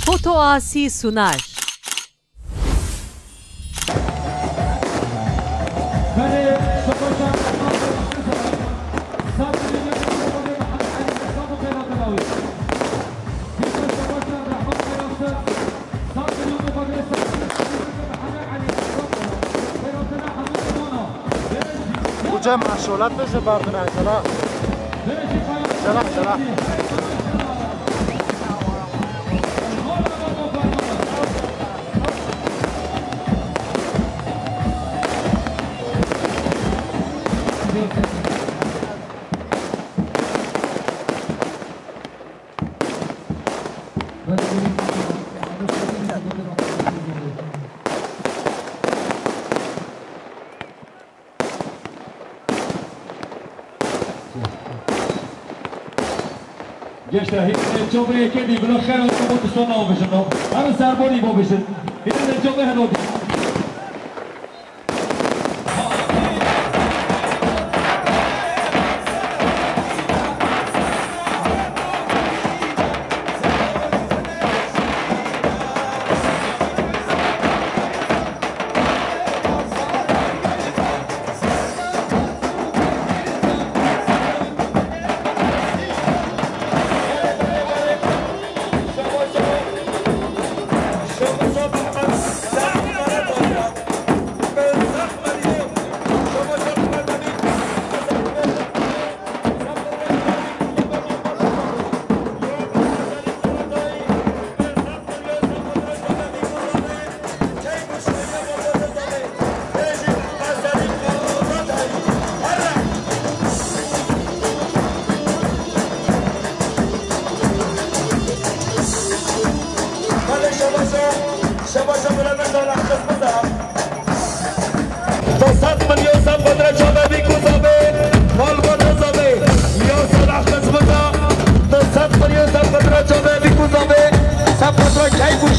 Foto Asi sunar. جمع شولت بشه بردن سلام گشته هیچ جمعه که دی بلا خیلی تو بود سونا و بشه نو هر سرباری با بشه هیچ جمعه هنوز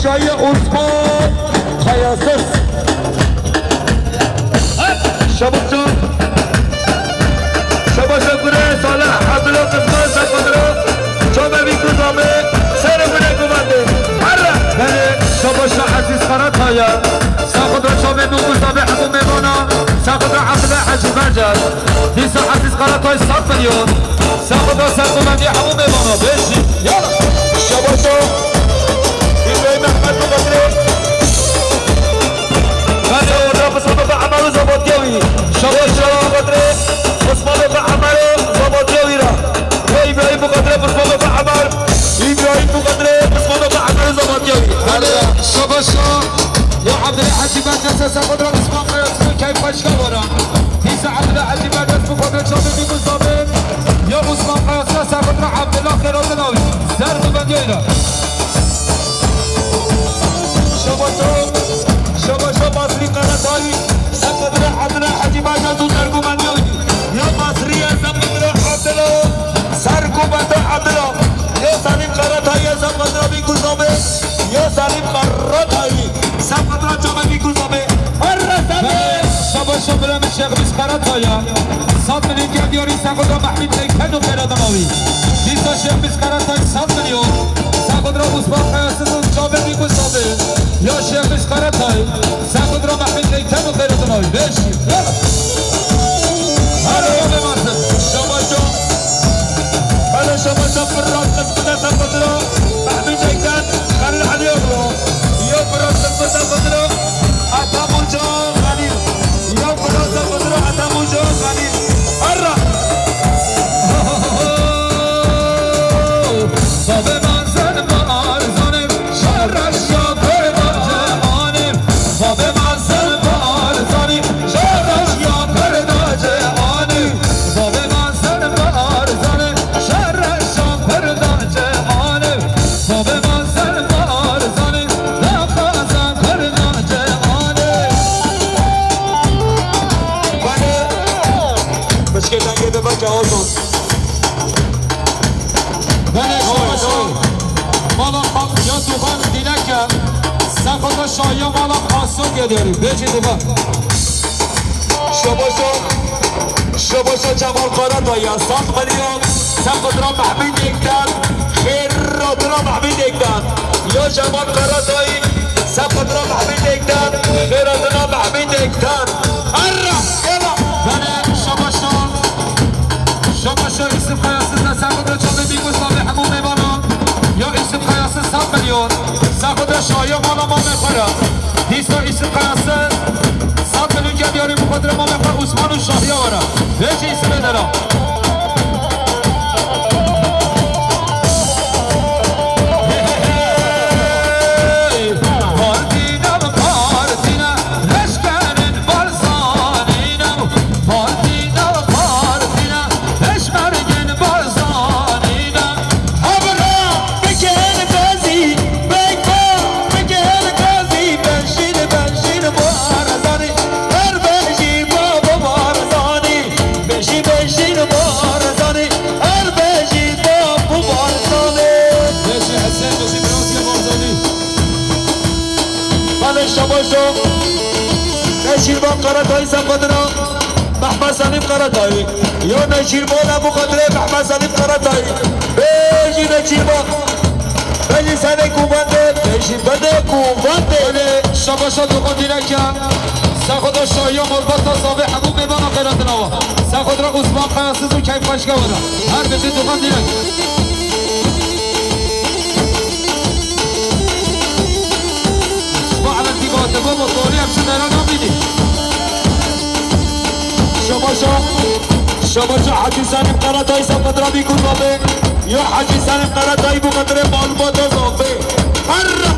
شای عثمان خیاسس شباشا گره صالح عبدالله قسمان سفادرا چوبه بیکوزامه سر گره گمانده بله شباشا عزیز خرات هایا ساخدرا چوبه نوگوزامه حمو میمانا ساخدرا عبدالله حجی مرجل دیسا عزیز خرات های 100 میلیون ساخدرا سرگمندی حمو میمانا بشی یالا شباشا محمد مقدري غني ورافس بابا عمرو زبطيوي شباشا مقدري عثمان بابا عمرو زبطيوي را ابراهيم مقدري عثمان بابا عمرو ابراهيم مقدري عثمان بابا عمرو زبطيوي هلا شباشا يا عبد الحاج مجلس قدرة عثمان قياسي كيف اشكال ورا ديس عبد الحاج مجلس مقدري شامل بمصابين يا عثمان قياسي قدرة عبد الله خيرات ناوي زرد بندينا شباشا مصري قناتاوي سقدر عبدالله حجي ماجازو سرگومندیوی یا مصري سقدر عبدالله سرگومند عبدالله یا سلیم قناتاوي سقدر بیگوزامه یا سلیم قناتاوي سقدر جامه بیگوزامه شباشا برم شیخ بیس قناتاوی 100 میلیون گردیاری سقدر محمید لیکن و خیرادماوی دیسا شیخ بیس قناتاوی 100 میلیون سقدر عثمان قیاسي جامه بیگوزامه یا شیخ بیس قناتاوی سقدر محمید لیکن و خیرادماوی بشی هلا به مرسل شباشا هلا شباشا فرات قسمت سقدر محمید لیکن خلیل علی اغلا یا فرات قسمت سقدر اتموجا خلیل یا فرات سقدر اتموجا خلیل هلا بابا منزل ما ارزانم شرش یا پرداج آنم بابا منزل ما ارزانم شرش یا پرداج آنم بابا منزل ما ارزانم شرش یا پرداج آنم بابا منزل ما ارزانم دفازم پرداج آنم بله مشکل دنگه به بچه هاتون بله مالا یا دوغان دینکه سخوتا شایا مالا قاسم گداری بچی دوغان شباشا جمال قارد و یا 100 میلیون سخوت را محمید اکدن خیر را محمید اکدن یا جمال قراتایی سبقت را محمید اکتن خیراتنا محمید اکتن ارا یلا بله شما اسم قیاسه سبقت را چابه بیگوز با به همون میبانم یا اسم قیاسه 100 میلیون سبقت را شایا مالا ما میخوره دیستا اسم قیاسه 100 میلیون که بیاریم بخاطر ما میخوره عثمان و شاهیا وره هیچ اسم بدارم نشیربان قراتایی سبقدنا محمد سلیم قراتایی یا نشیربان ابو قدره محمد سلیم قراتایی بیجی نشیربان بیجی سنه کوبنده بیجی بده کوبنده شباشا دوقان دیرکم سخدا شاهی و مربط تا صابه حبوب میبانا قراتنا سخدا عثمان قیاسیز و کیف خشکه ورا هر بشه دوقان دیرک با موتوری هم شدران هم دیدی شما حاجی سالم قراتایی سبقت را بیکن بابه یا حاجی سالم قراتایی بقدر معلومات اضافه هر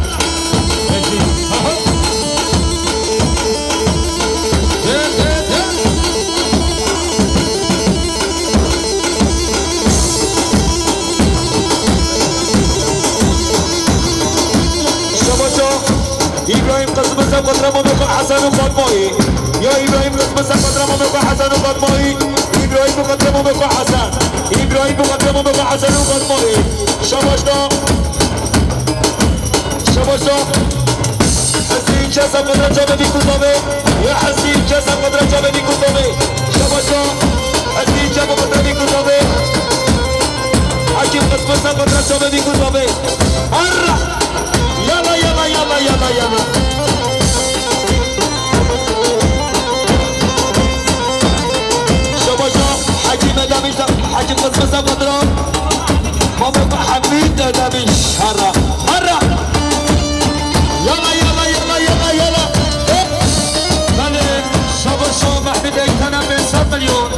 ابراهیم قسم سبقت را ممکن حسن و فاطمایی یا ابراهیم قسم سبقت را ممکن حسن و فاطمایی ابراهیم مقدم ممکن حسن ابراهیم مقدم ممکن حسن و فاطمایی شباشتا حسین چه سبقت را جا ببین کتابه یا حسین چه سبقت را جا ببین کتابه شباشتا حسین چه مقدم ببین کتابه حکیم قسم سبقت را جا ببین کتابه هر يلا يلا يلا يلا يلا شباشا حكيم دمش حكيم قسم سبقدرا ماما حميد دمش هرا هرا يلا يلا يلا يلا يلا بله شباشا محمد اكتنا من 100 مليون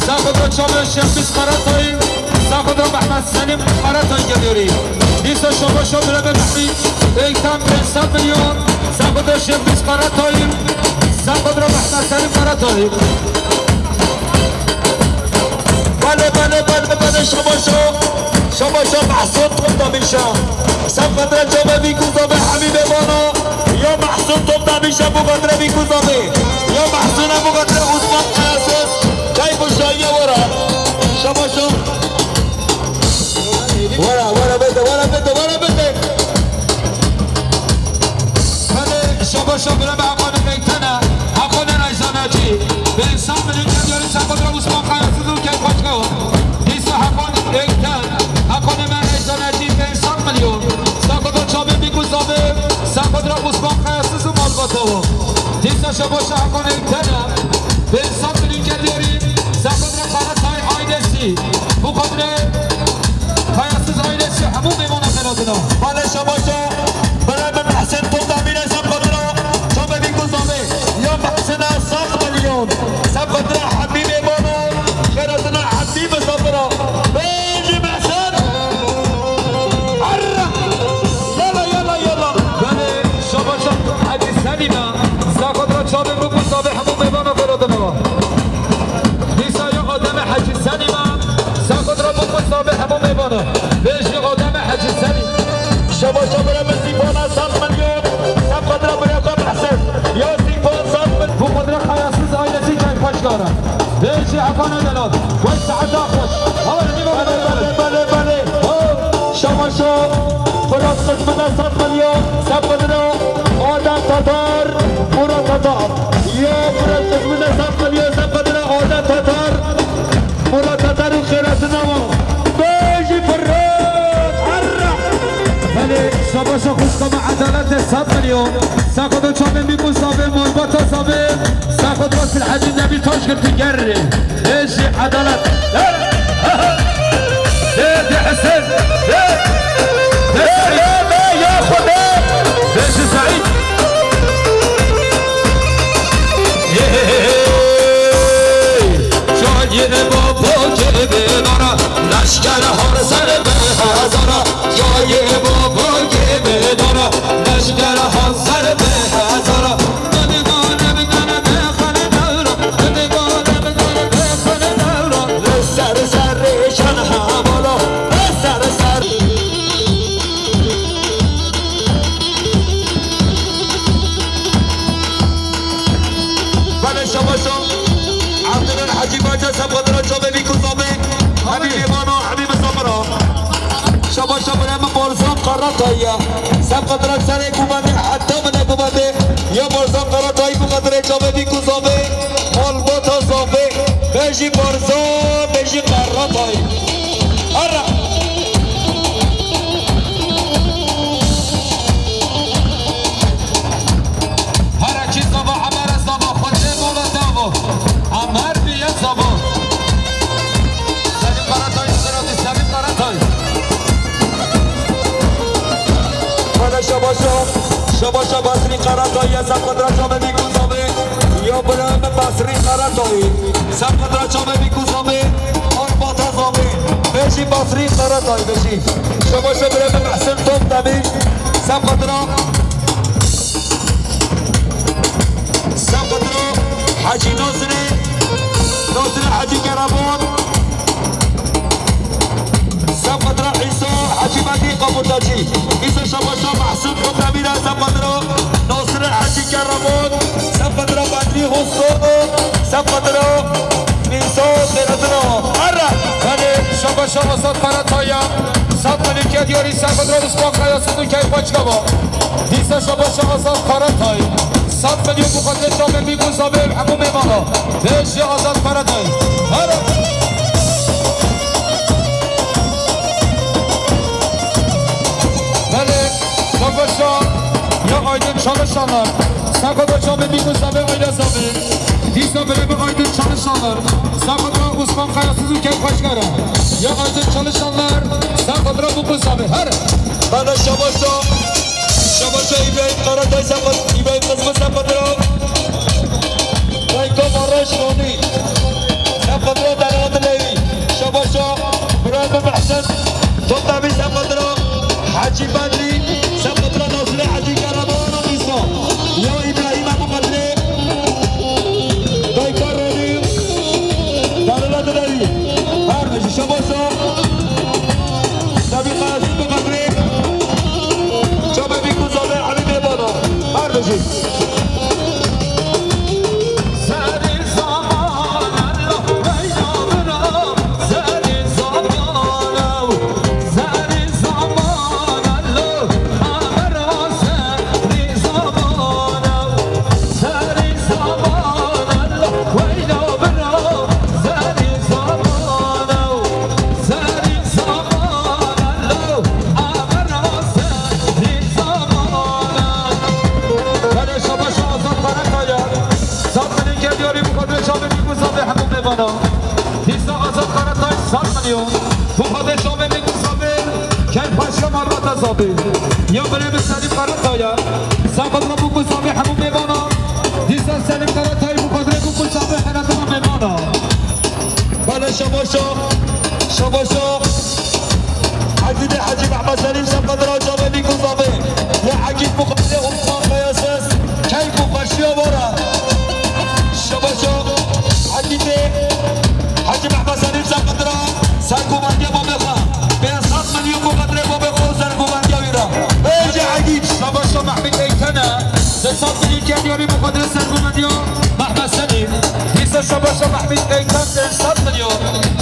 سبقدرا شباشا الشيخ بس قراتي سبقدرا محمد سليم قراتي جديري دیسا شباشا برای محمد ایکتن به 100 میلیون سبقدرا الشيخ بس قراتي سبقدرا محمد سليم قراتي بله شباشا محسود توم میشه سبقدرا جامعه بیکوزابه حبیب بانا یا محسود توم میشه بقدر بیکوزابه یا محسون بقدر عثمان قیاسیز کیف و شایه ورا شباشا ورا بده بله شباشا برای به حقان میتنه حقان رایزانجی به انسان میلیون کردیاری سبقدرا عثمان قیاسیز و کیف خشکه دیسا حقان ایکتن حقان من رایزانجی به انسان میلیون سبقدرا چابه بیگوزابه سبقدرا عثمان قیاسیز و مالباتو دیسا شباشا حقان ایکتنه به انسان میلیون کردیاری سبقدرا قراتای آیدسی بقدر قیاسیز آیدسی همون میمانه خیراتنا بله شباشا برای من محسن توم دامینه سبقدرا چابه بیگوزابه یا محسن 100 میلیون سبقدرا حبیب ایمانو خیراتنا حبیب صبرا بیجی محسن یلا بله شباشا حجی سلیمه سبقدرا چابه بیگوزابه همون میمانه خیراتنا دیسا یا آدم حجی سلیمه سبقدرا بیگوزابه همون میمانه بیجی آدم حجی سلیم شباشا برای من سیفان 100 میلیون سبقدرا برای محسن یا سیفان 100 میلیون بقدر قیاسیز آیدسی کیف خشکاره بیجی حقانه دلاد وی سعد آخوش بله شباشا فراز قسمت 100 میلیون سبقدرا آدم تاتار مراد تاتار یا فراز قسمت 100 میلیون سبقدرا آدم تاتار مراد تاتار و خیراتنا بیجی فراز بله شباشا خوشکام عدالت 100 میلیون ساخت چوبه میگو صابه مربوطه صابه ساخت راس الحاج النبي تاج قلت قرر ايش عدالت دي حسين دي سعيد يا خدا ليش سعيد جای بابا که بدارا لشکر هر سر به هزارا جای بابا که بدارا لشکر هر سر به هزارا نمیگانه بگانه بخانه دورا نمیگانه بگانه بخانه دورا سر سرشان همالا سر سر بله شباشم عبدالله الحجی باجه سبقدرا چوبه بیکوزامه حبیب مانا حبیب صبرا شباشا برم بارزان قراتایی سبقدرا سر کوبنده حتی من کوبنده یا بارزان قراتایی بقدر چوبه بیکوزامه مالباتا زامه بجی بارزان بجی قراتایی ارا هر چیز زبا عمر زبا خونده مولا زبا عمر بیه زبا سلیم قراتایی سراتی سلیم قراتایی من شباشا بسری قراتایی سبقدرا چوبه بیکوزامه یا برم بسری قراتایی سبقدرا چوبه بیکوزامه آرباتا زامه بشی بسری قراتایی بشی شباشا برم محسن توب دمی سبقدرا حاجی ناصر حاجی کرابون سبقدرا عیسا حاجی مدی قبوتاجی عیسا شباشا محسن خود نمیره سبقدرا ناصر حاجی کرابون سبقدرا بدری حسن سبقدرا نیسا خیرتنا اره بله شباشا وسط قراتایا صد ملکیت یاری سبقدرا رسپاق قیاسیدون که پاچکا با نیسا شباشا وسط قراتایی 100 میلیون بخاطر شامل میگون صابر حکوم مانا بهش آزاد پردای هارا بله شباشا یا آیدن چالشانlar ساکودا شامل میگون صابر آیده صابر دیسا بره به آیدن چالشانlar ساکودا عثمان قیاسیزون که خوشگره یا آیدن چالشانlar ساکودا بگون صابر هارا بله شباشا ایبراهیم قراتای سبقد ایبراهیم قسم سبقدرا دایکا مراش رونی سبقدرا دلوات لیوی شباشا برای محسن توتابی سبقدرا حاجی بدری سبقدرا ناصر حاجی کرمان و ایسا یا ایبراهیم ابو قدری دایکا رونی دلوات لیوی هر بشی شباشا سبی قاسم بقدری شبه بیکوزاله حبیب بانا هر بشی دیسا آزاد قراتای 100 میلیون بخاطر شامل میگون صابر که پاشا مربوطه صابر یا بره به سلیم قراتایا سبقدرا بگون صابر همون میبانا دیسا سلیم قراتای بخاطر بگون صابر حیرتنا میبانا بله شباشا عزیز حاجی محمد سلیم سبقدرا شامل میگون صابر یا حکیم بخاطر عثمان قیاسس کی بخشیا بارا شباشا عزیز حاجی محمد سلیم سبقدرا سرگوبندی با بخواه به 100 میلیون بقدر با بخواه سرگوبندی ویرا بیجه عدید شباشا محمد ایتنه 100 میلیون که دیاری بقدر سرگوبندی محمد سلیم دیسا شباشا محمد ایتن 100 میلیون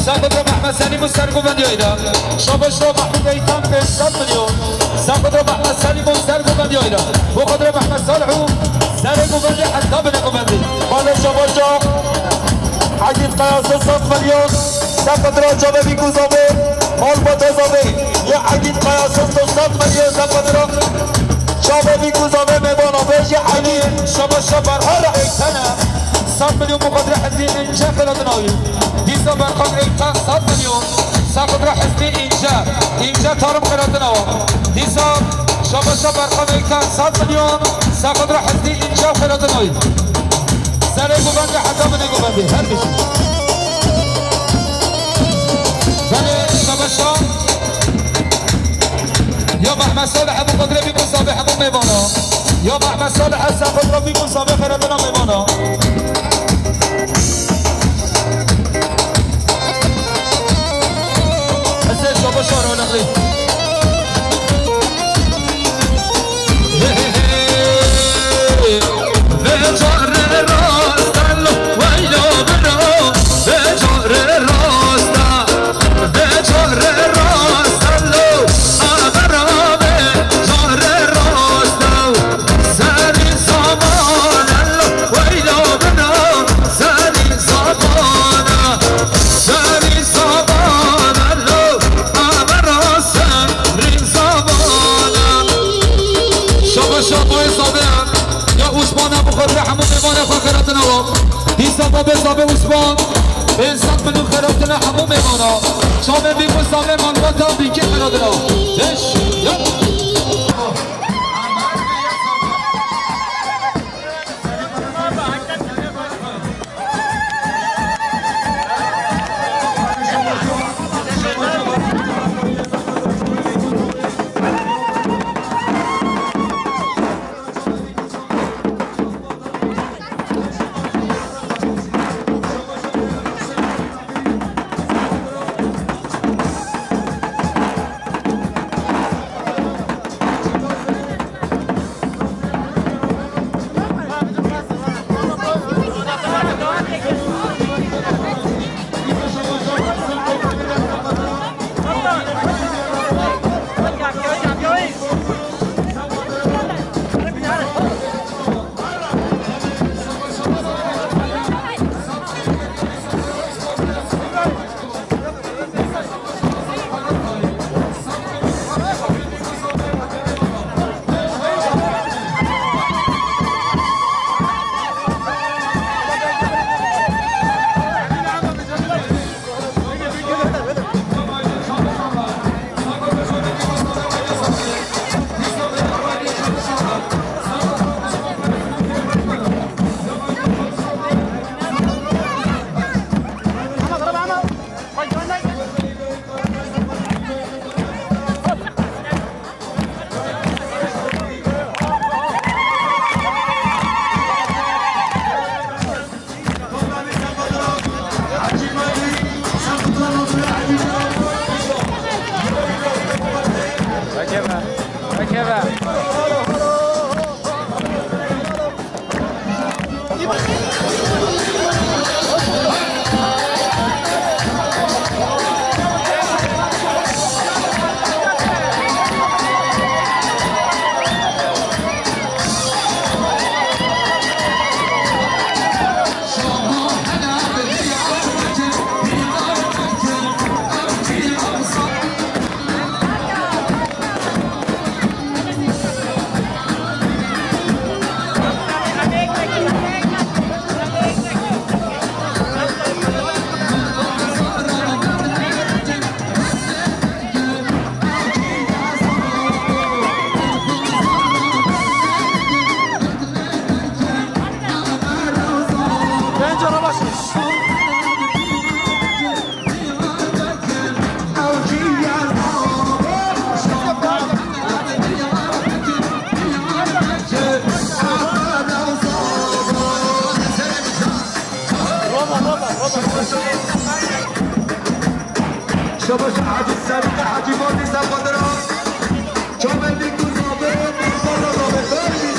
سبقدرا محمد سلیم و سرگوبندی ویرا شباشا محمد ایتن 100 میلیون سبقدرا محمد سلیم و سرگوبندی ویرا بقدر محمد صالحو سرگوبندی حتی بنگوبندی بالا شباشا حاجی قیاس 100 میلیون سبقدرا چوبه بیکوزامه البته زابی یه عدید قیاسم 200 میلیون زبان را شما بیگوزامه میبانم بهش یه عدید شما برخان ایتنه 100 میلیون مقدر حزبی اینجا خلادناوی دیسا برخان ایتن 100 میلیون سقدر حزبی اینجا تارم خلادناوا دیسا شما برخان ایتن 100 میلیون سقدر حزبی اینجا خلادناوی سره گوبنده حضام نگوبنده هر بشی بله شما یا محمد صالح ابو قدره بیگون صابح همون میبانا یا محمد صالح از قدره بیگون صابح خیراتنا میبانا حسین شما شارو نقلی به جار راستن ویلا برا به جار راستن به جار راستن آبرا به جار راستن سری زمان ویلا برا سری زمان سری زمان آبرا سری زمان شما شما صابر عثمان ابو خضره همون میمانه خواه خیراتنا و دیسا بابه زابه عثمان به انسان منو خیراتنا همون میمانه شامه بیگون زابه من باتا بیگه خیراتنا دش یا شباش حاجی سریع حاجی بادی سفادرا چوبه بیگو زابه بالا زابه بری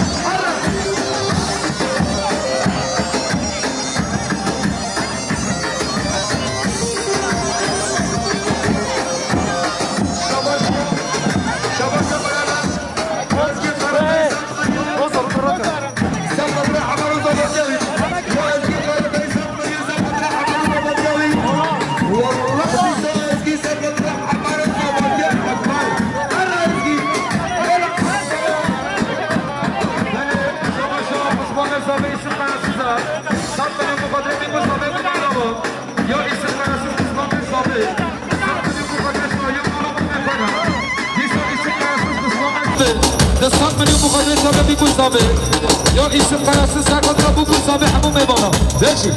والله دستان میلیون مقابل جامعه بیگوزابه یا ایسم قیاسی سرکات را بگوزابه همون میبانا بشی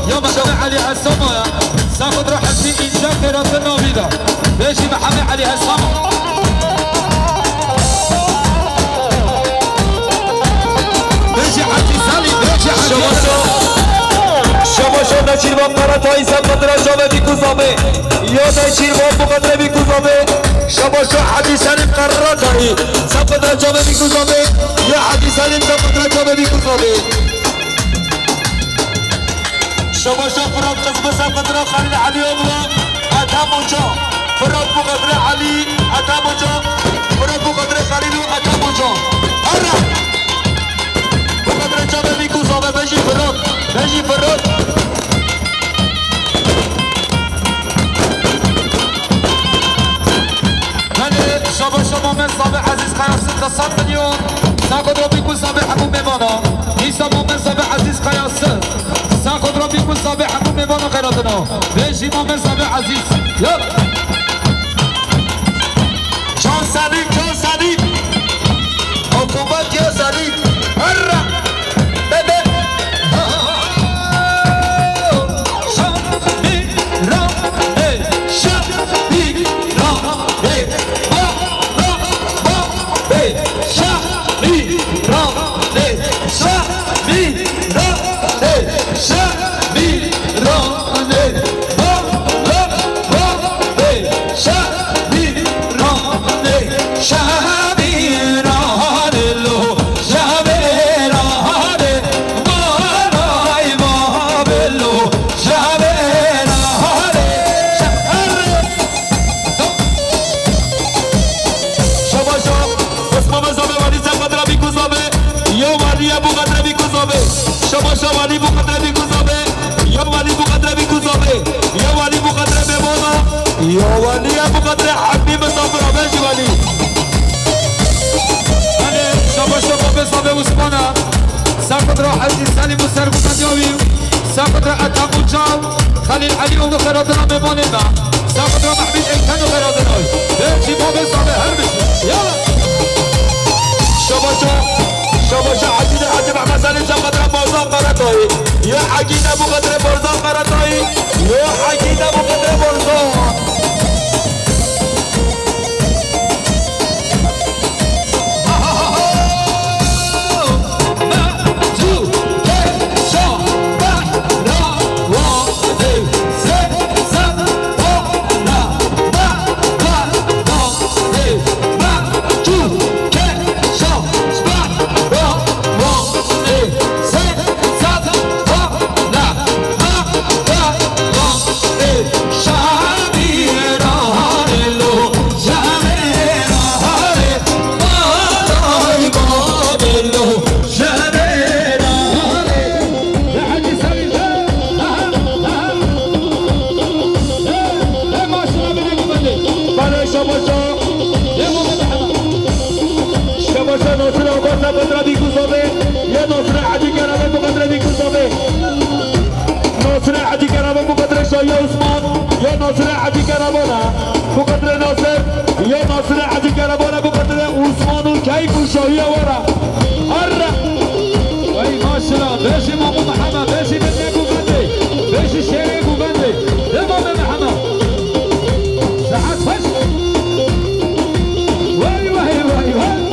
یا محمد علی حسام سرکات را حسی اینجا خیرات ناویده بشی محمد علی حسام بشی حسی سالی بشی حسی شما نشیر با قرطایی سبقت را جامعه بیکوزامه یا نشیر با مقدره بیکوزامه شما حدیثانی قرطایی سبقت را جامعه بیکوزامه یا حدیثانی سبقت را جامعه بیکوزامه شما فراد قسم سبقت را خلیل علی الله اتامونجا فراد مقدره علی اتامونجا فراد مقدره خلیل اتامونجا هرا مقدره جامعه بیکوزامه بجی فراد بجی فراد شما مصابه عزیز قیاسی دستان میلیون ساکت را بیگوزابه همون میمانا ایسا مصابه عزیز قیاسی ساکت را بیگوزابه همون میمانا خیراتنا بیشی مصابه عزیز یالا جان صدیق حکومت یا صدیق هرا بده يا ولي ابو قدر حبيب صبر ابي ولي انا شباب بصبر وسبانا ساقط راح عزيز سالم وسرق مديوي ساقط اتابو جاو خليل علي وخيراتنا بموننا ساقط محمد انكان وخيراتنا بيجي باب صبر هرمش يلا شباب عزيز حاج محمد سالم ساقط بارزان قرطاي يا حقيد ابو قدر بارزان قرطاي يا حقيد ابو قدر بارزان يا عثمان يا ناصر عدي كربونا بقدر ناصر يا ناصر عدي كربونا بقدر عثمان كيف وشاهية ورا هرا اي ما شاء الله بيجي مامو محمد بيجي بدي بوغندي بيجي شيري بوغندي يا مامو محمد ساعات فش واي واي واي واي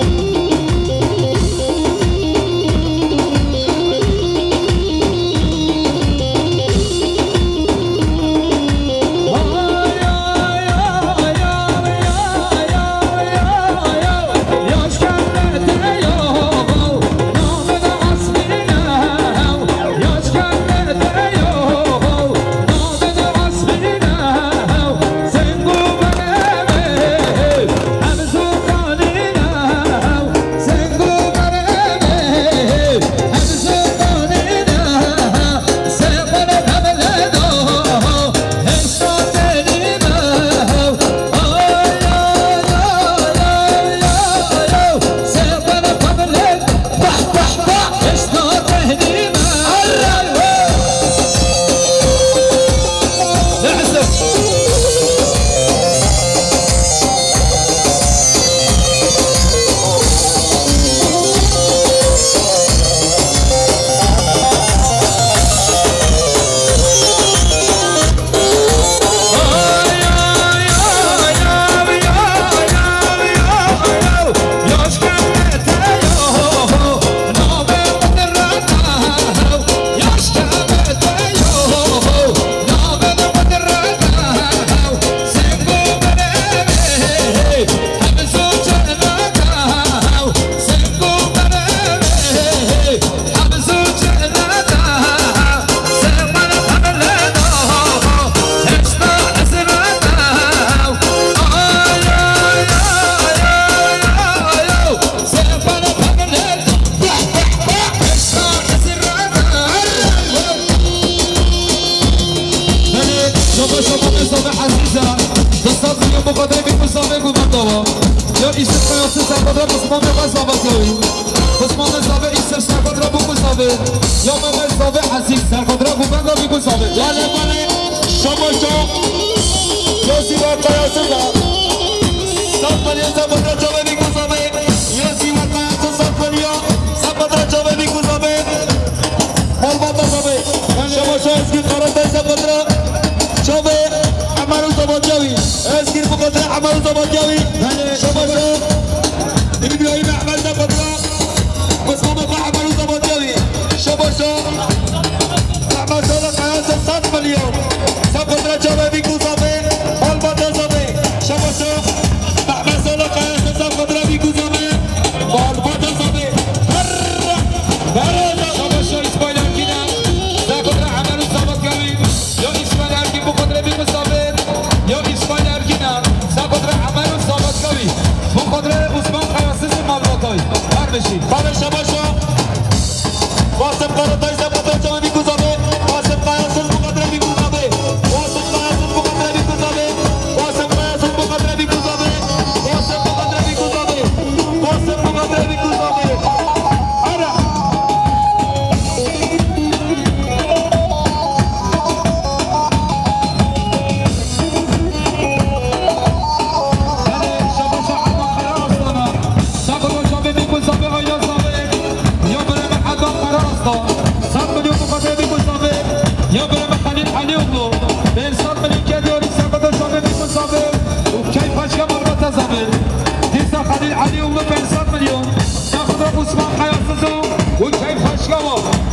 شما نظام حسیزه دستات میگم بخاطر بی مسابقه گومم دوا یا ایسر قیاسی سرقدر بسمان بغز آبازوی بسمان نظامه ایسر سرقدر بگذابه یا من نظامه حسیز سرقدر گومم دا بگذابه بله شما یاسی و قیاسی دا سرقدر سرقدر جامعه بگذابه یاسی و قیاسی سرقدر جامعه بگذابه حال بگذابه شما اسکی قرار سرقدر جامعه عملو زبادیاوی اسکی بقدر عملو زبادیاوی شما ابراهیم احمد زبادیا بسمان بقى عملو زبادیاوی شما احمد صالح قیاس 100 میلیون سرقدر جامعه بگذابه حال بگذابه شما احمد صالح قیاس سرقدر بگذابه حال بگذابه شما اسماعیل ارکینا سرقدر عملو زبادیاوی یا اسماعیل ارکی بقدر بگذابه یا اسماعیل ارکینا سرقدر عملو زبادیاوی بقدر عثمان قیاسی مالواتای هر بشید بله شما واسم قرارتای سرقدر جامعه بگذابه واسم قیاس بقدر بگذابه واسم قیاس بقدر بگذابه واسم قیاس بقدر بگذابه واسم بقدر بگذابه واسم بقدر بگذابه آره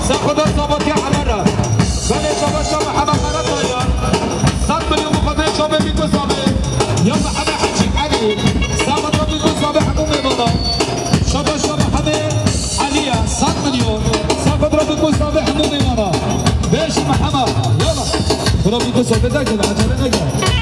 ساخذ صابت يا حمرة قال شباب شباب حبا قرات يا 100 مليون مقدر شباب بيكو صابت يا حبا حجي علي صابت بيكو صابت حكومة بابا شباب شباب حبا عليا 100 مليون صابت بيكو صابت حكومة بابا بيش محمد يلا ولا بيكو صابت ذاك العجلة نجا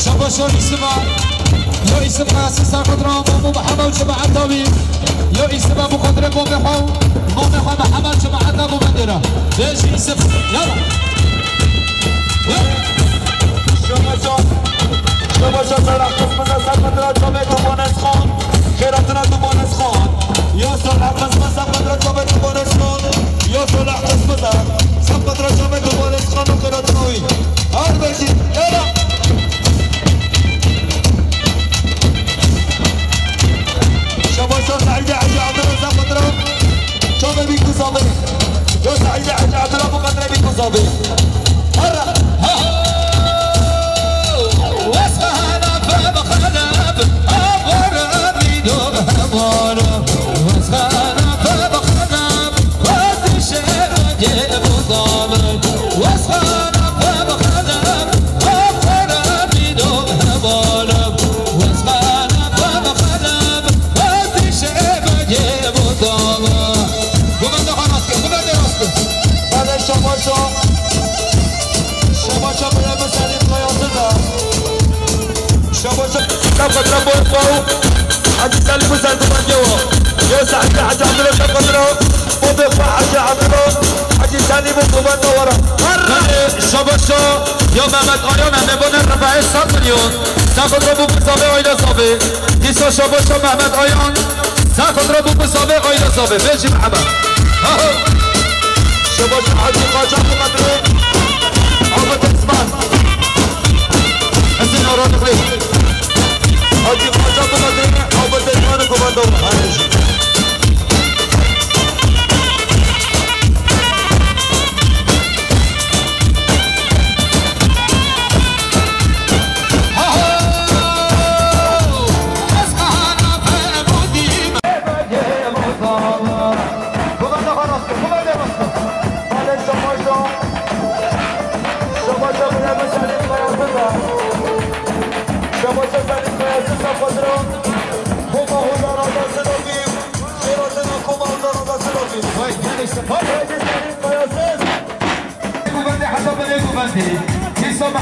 شباشون اسمه یا اسم قاسم سرقدران مامو محمد جماعت داوی یا اسم ابو قدر مامو محمد جماعت ابو بندره ليش اسم يلا شما سرح قسم سرقدر جامعه دوبانس خان خیراتنا دوبانس خان یا سرح قسم سرقدر جامعه دوبانس خان یا سرح قسم سرقدر جامعه دوبانس خان و خیراتنوی هر بشید یلا شما سعید حجی عبدالله سرقدر جامعه بیکو صابر یا سعید حجی عبدالله مقدر بیکو زابي هرا واسخنا فبخلب أبورا بيدو همورا واسخنا فبخلب واتشير جيب ضامن واسخنا فبخلب أبورا بيدو همورا واسخنا فبخلب واتشير جيب ضامن قمنا خلاص قمنا راسك هذا شماشا شماشا بلا مسالين قياسنا شماشا شبكة ربو فوق حد يسلم وسلم من جوا يا سعيد حد عبدالله شبكة وبيقع حد عبدالله حد يسلم وكمان ورا شماشا يا محمد آيان همه بانه رفعه 100 میلیون سخت را بو مسابقه آیلا صابه دیسا شماشا محمد آیان سخت را بو مسابقه آیلا صابه بجی محمد شبكة حد يقاطع بقدره عبد عثمان حسين أوراد قريب حد يقاطع بقدره عبد عثمان كوماندو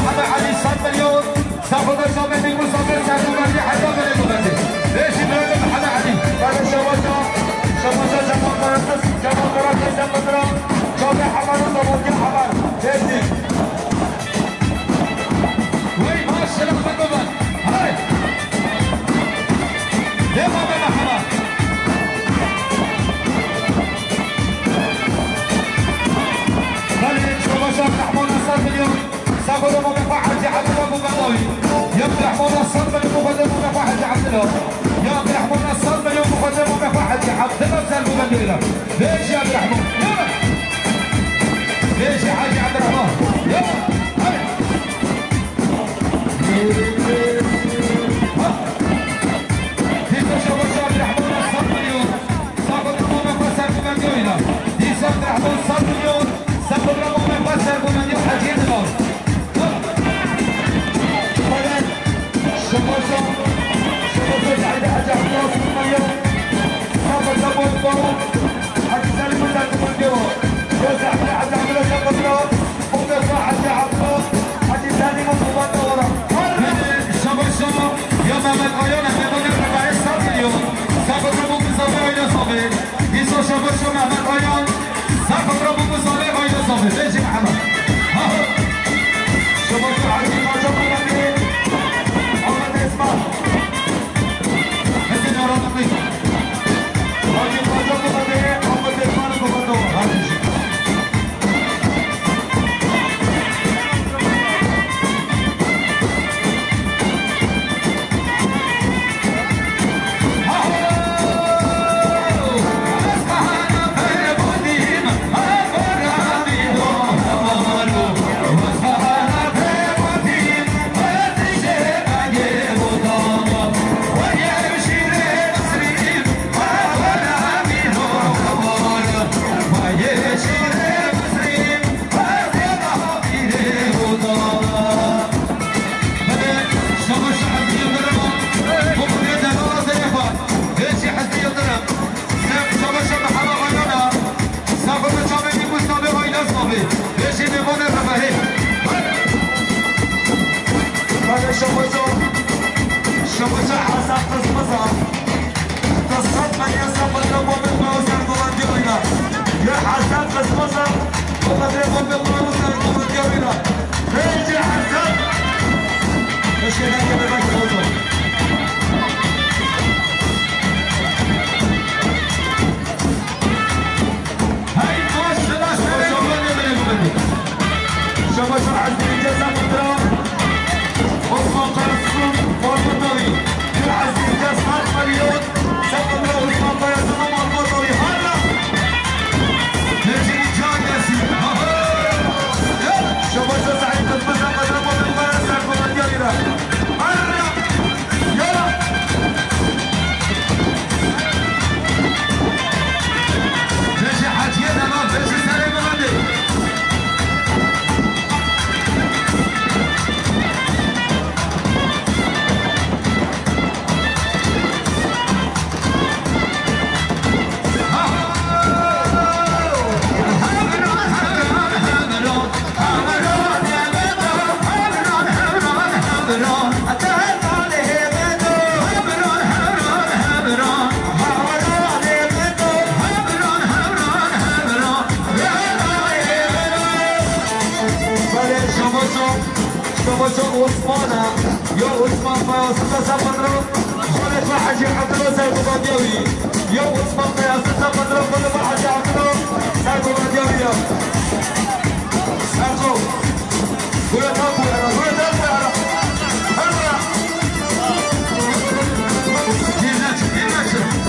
محمد علي 100 مليون سافر شامل المسافر سافر بندي حتى بلد بندي ليش يبغى محمد علي هذا شماسة جمال مركز جمال مركز جمال جامع حمار وضبط حمار ليش وين ماشي لك خدمة هاي ليه ما بين حمار خلي شماسة محمود 100 مليون سافر مفاحة عبد الله مقدوي يمدح منصر من مقدم مفاحة عبد الله يمدح منصر من مقدم مفاحة عبد الله سالم مقدم ليش يا عبد الرحمن ليش يا حاج عبد الرحمن في تشوش عبد الرحمن 100 مليون سافر مفاحة مقدم دي عبد الرحمن 100 مليون سافر مفاحة مقدم حاجين الله شماسة سعيد حاج عبد الله المليون سافر زبون فوق حاج سالم وسالم الجو يوسع حاج عبد الله شماسة وبيطلع حاج عبد الله حاج سالم وكمان ورا شماسة يا محمد آيان همه بانه رفعه 100 مليون سافر زبون مسابقه آیلا صابه دیسا شماسة محمد آیان سافر زبون مسابقه آیلا صابه بيجي محمد شماسة حاج خاجة مغني هذه نوران نقيب هذه الخاجة مغني عبد الإسمان كوماندو هذه شمسة حسن قسمسة تصد من يصف الربو بالموسر قوة يا حسن قسمسة وقد يقوم بالموسر قوة بيجي حسن مش هناك ببك خوضه هاي موش لا شمسة حسن جزا مدران عثمان قرصون والمطوي العزيز جاز 100 مليون سبب له عثمان قرصون والمطوي هلا نجي نجانا شباشو عثمانه یا عثمان قیاسد سفر رو خالد و حجی عبدالله سرگوبندیاوی یا عثمان قیاسد سفر رو خالد و حجی عبدالله سرگوبندیاوی را سرگو گویتا بویرا گویتا بویرا هر بویرا گیر نشه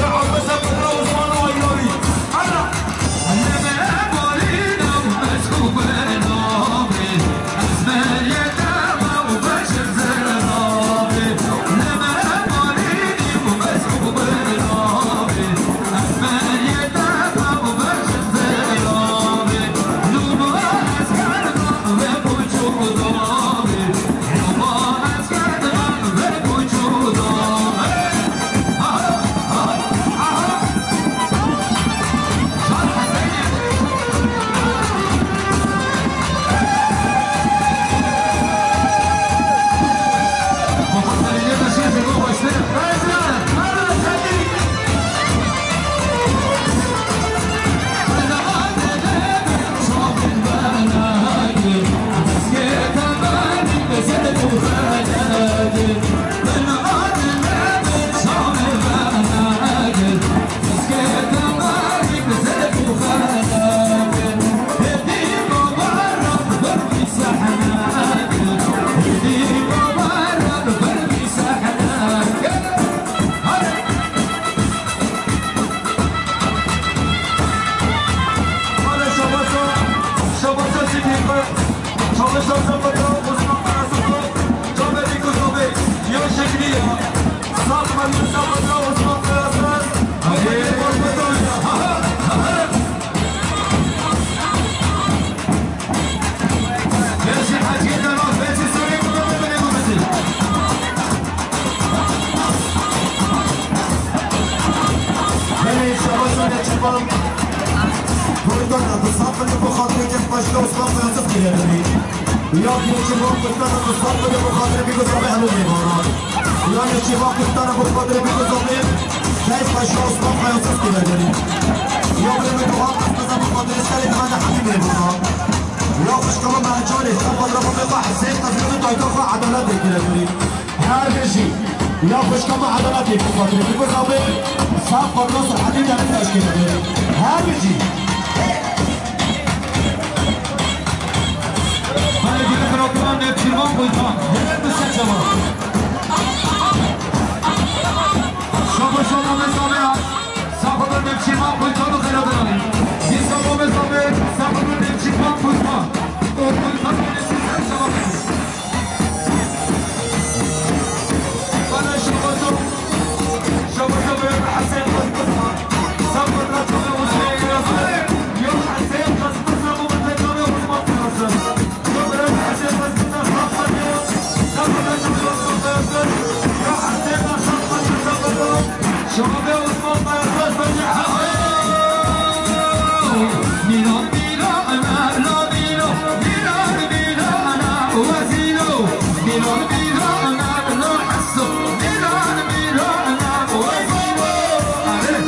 يا عم بس عثمان ويوري عثمان قیاسف که داری یا نشیبان کشتن عثمان بده بخاطر بیگذابه همون میبارد یا نشیبان کشتن بخاطر بیگذابه کیف پاشا عثمان قیاسف که داری یا بریم دوها قصد بخاطر سلی من حبیب میبارد یا خوشکام مرجانی خفض را بقى حسين تفريد تايتوفا عدالتي كده داري هر بشي یا خوشکام عدالتی بخاطر بیگذابه صاف قدرس الحديد يعني تشكيل داري هر بشي من دیگه فراتمان نفچیمان بودم هر بسه شما شما مزامه ساخت نفچیمان بودم و خیلی دارم این شما مزامه ساخت نفچیمان بودم بودم نفچیمان شما من شما به حسین بودم ساخت نفچیمان بودم یا حسین قصد و متجانه و مطمئن شباب عثمان قیاسف بنی میلان میلان لا میلان میلان میلان وزینو میلان میلان لا حسو میلان میلان وزینو آره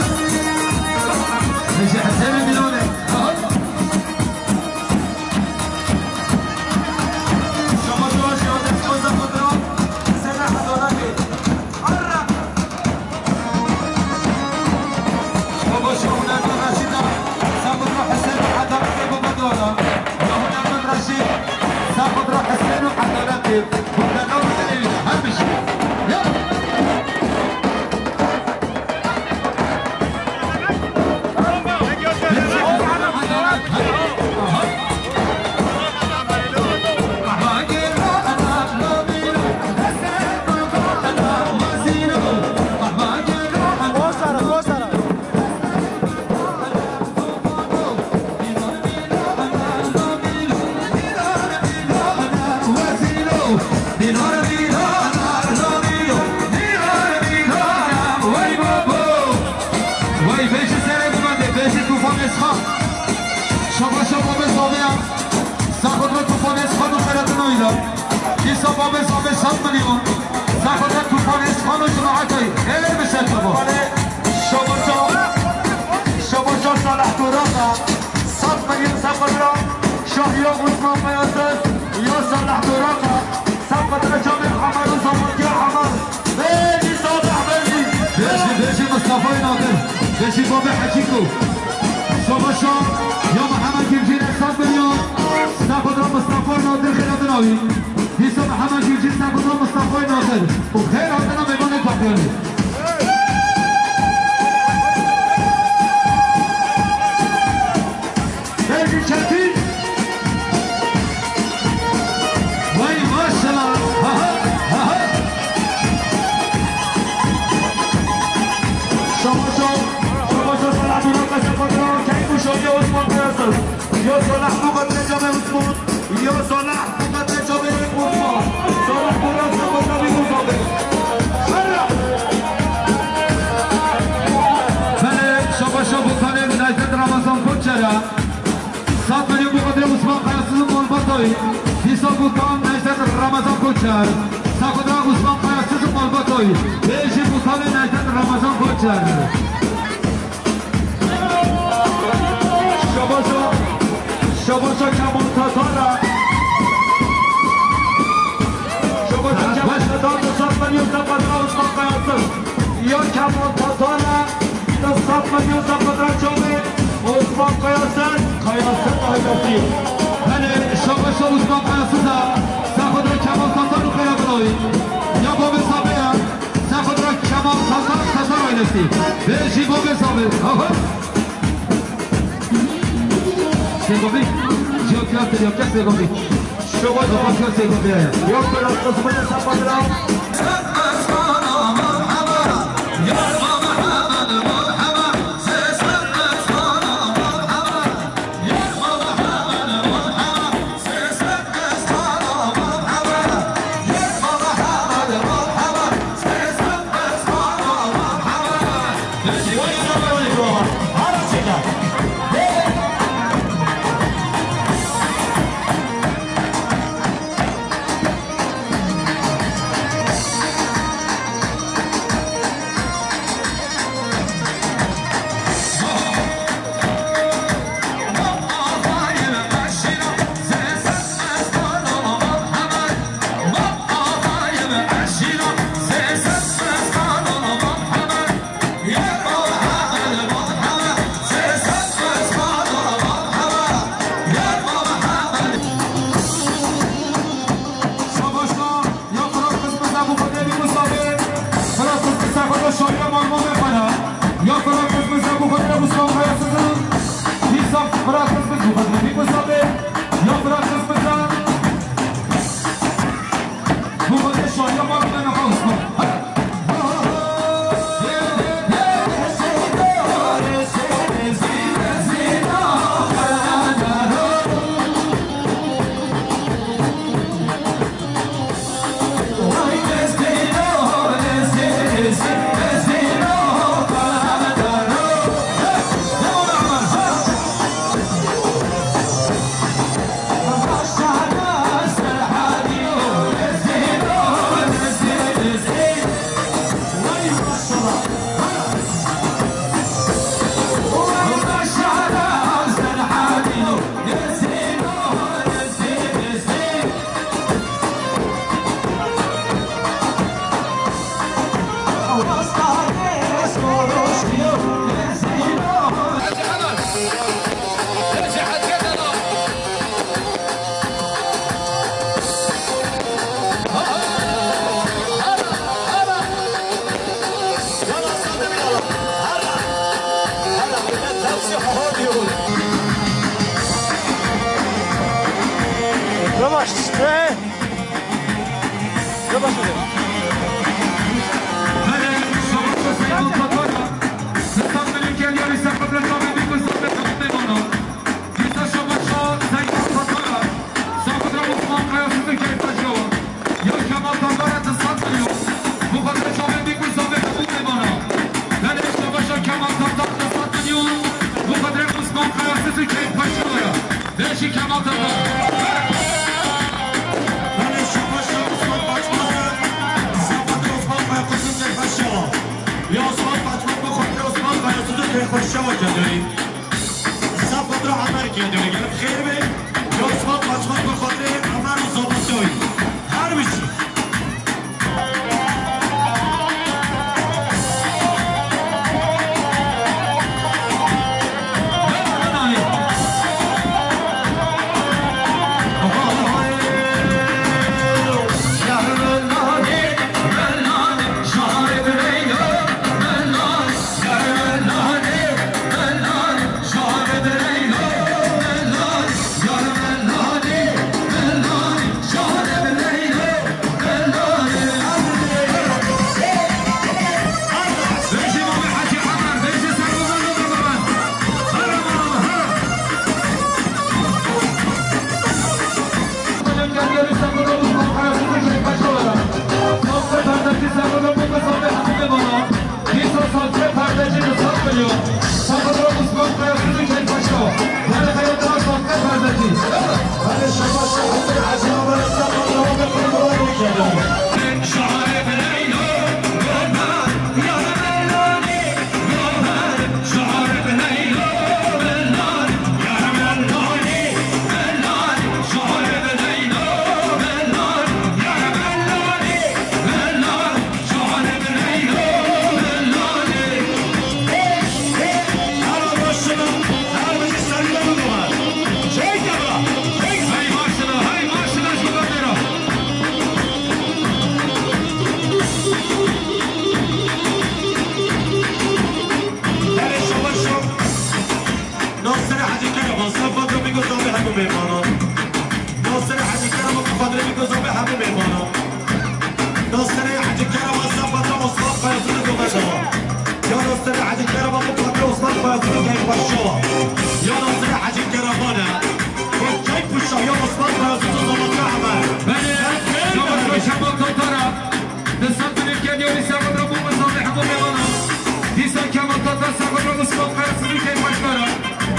میشه حسین میلانه شما تو شما دست خود را سنه حضانه ساخد روح حسين وحضرتي وكان اول دليل اهم شيء شما بزامیم ساخت رو توفان اسخان و خیرت نویدم این شما بزامه 100 میلیون ساخت رو توفان اسخان و جماعتایی خیلی بشه شما شما صالح دوراقا 100 میلیون ساخت را شاهیا عثمان قیاسف یا صالح دوراقا ساخت را جامع حمر و زمانگی حمر بیدی صالح بیشی مصطفی نادر بیشی باب حجیکو شما یا محمد گیرجین 100 میلیون ساخت را مصطفی نادر خیرات ناوی دیسا محمد گیرجین ساخت را مصطفی نادر و خیرات نام میبانه باقیانی خیلی چطی وای ماشالله شما صلاح دوراقا ساخت را کیف شاهی عثمان قیاسف یا صلاح مقدر جامع عثمان یا صلاح مقدر جامع عثمان صلاح دوراقا مقدر مصابه بله شما بکنیم نجد رمضان کنچره 100 میلیون مقدر عثمان قیاسف مالباتایی دیسا بکن نجد رمضان کنچر ساخت را عثمان قیاسف مالباتایی بیشی بکنیم نجد رمضان کنچر شما کمان تاتارا شما کمان تاتارا 100 میلیون ساخت را عثمان قیاسف یا کمان تاتارا 100 میلیون ساخت را جامع عثمان قیاسف قیاسفی بله شما عثمان قیاسف ساخت را کمان تاتارا خیرات نوی یا باب سابه ساخت را کمان تاتارا اینستی بیشی باب سابه سیگوبی جیوکیات دیوکیات سیگوبی شما دوپاسیون سیگوبی هست یک برای قسمت سپاد را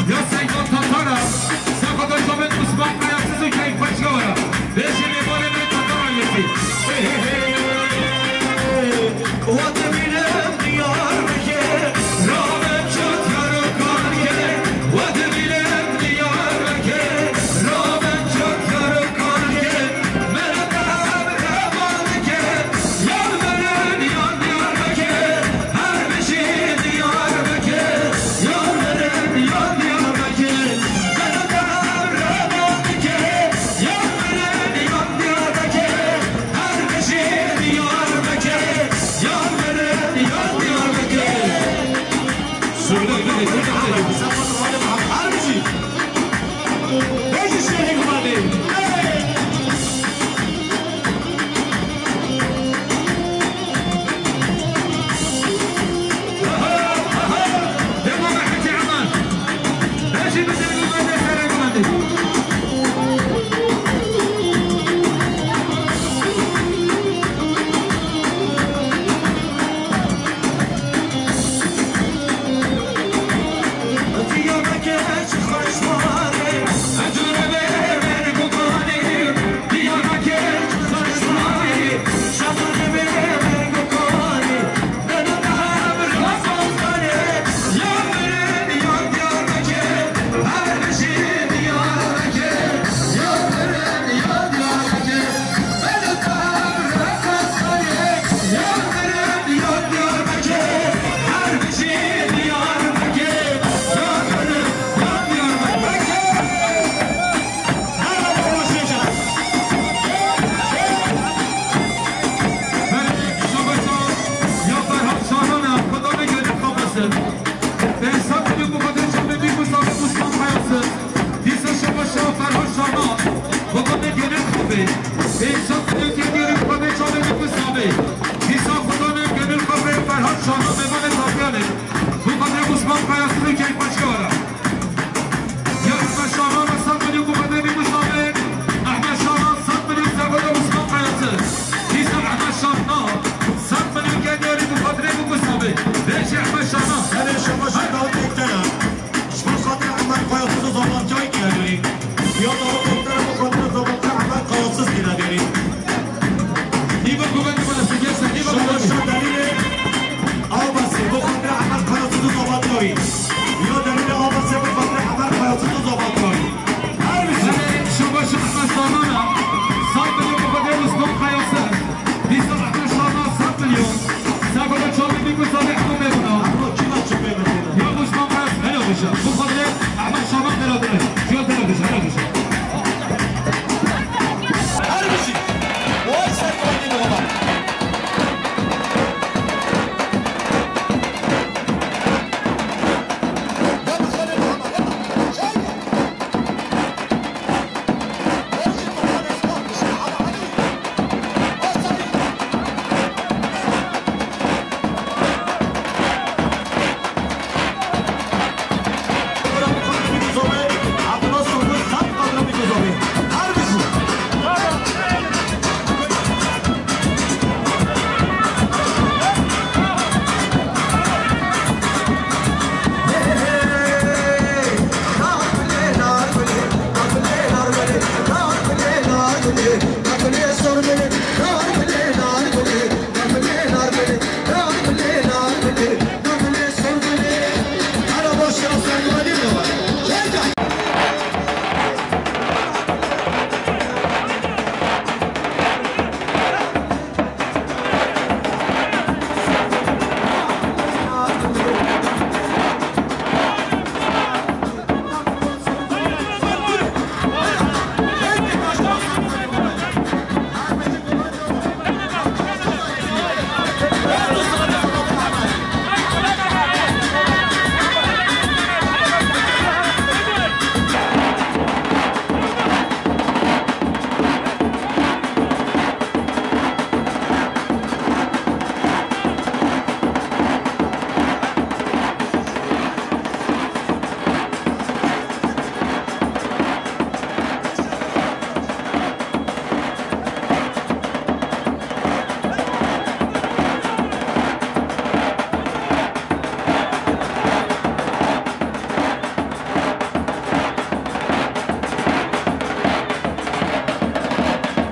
یا سیدان تاتارا ساقادان جامد عثمان قیاسیز و کیف بچگاه